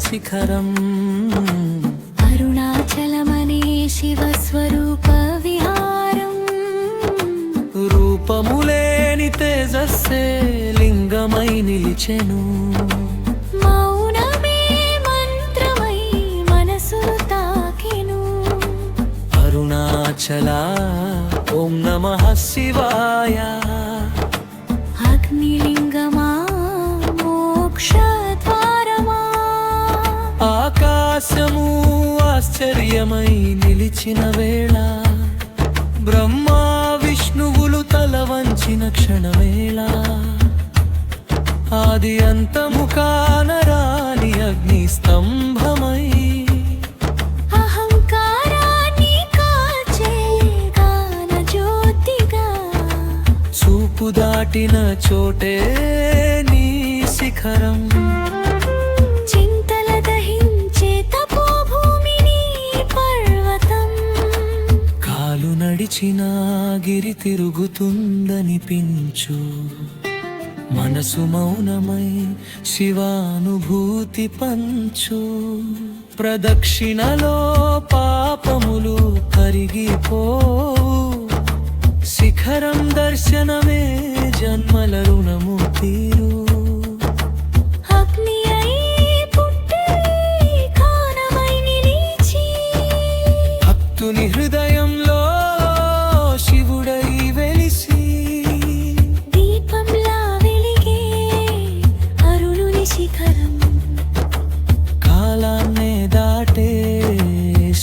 శిఖరం అరుణాచలమనే శివస్వరూప విహారం రూపములేని తేజస్సే లింగమై నిలిచెను మౌనమే మంత్రమై మనసును తాకెను అరుణాచల ఓం నమః శివాయ అగ్నిలింగమా మోక్షద్వారమా ఆకాశము ఆశ్చర్యమై నిలిచిన వేళ బ్రహ్మా విష్ణువులు తల వంచిన క్షణమేళ ఆది అంతము కానరాని అగ్ని స్తంభమై అహంకారాన్ని కాల్చే గాన జ్యోతిగా చూపు దాటిన చోటే నీ శిఖరం చింతల దహించే తపోభూమిని పర్వతం కాలు నడిచిన గిరి తిరుగుతుందనిపించు మనసు మౌనమై శివానుభూతి పంచు ప్రదక్షిణలో పాపములు కరిగిపోవు శిఖరం దర్శనమే జన్మల రుణము తీరు అగ్ని అయి పుట్టి కానమై నిలిచి భక్తుని హృదయంలో శివుడై వెలిసి దీపంలా వెలిగే అరుణుని శిఖరం కాలాన్నే దాటే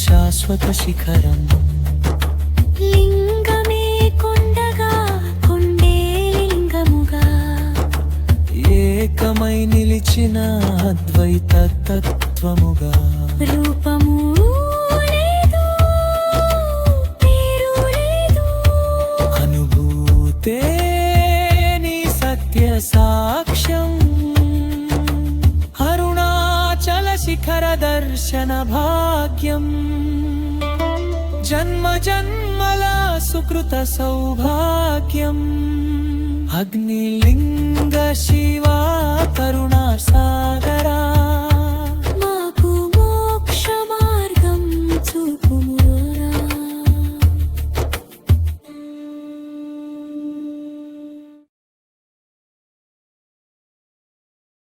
శాశ్వత శిఖరం లింగమే కొండగా కొండే లింగముగా ఏకమై నిలిచిన అద్వైత తత్వముగా రూపము లేదు పేరు లేదు అనుభూతే నీ సత్య సాక్ష్యం అరుణాచల శిఖర దర్శన భాగ్యం జన్మ జన్మల సుకృత సౌభాగ్యం అగ్నిలింగ శివా కరుణా సాగరా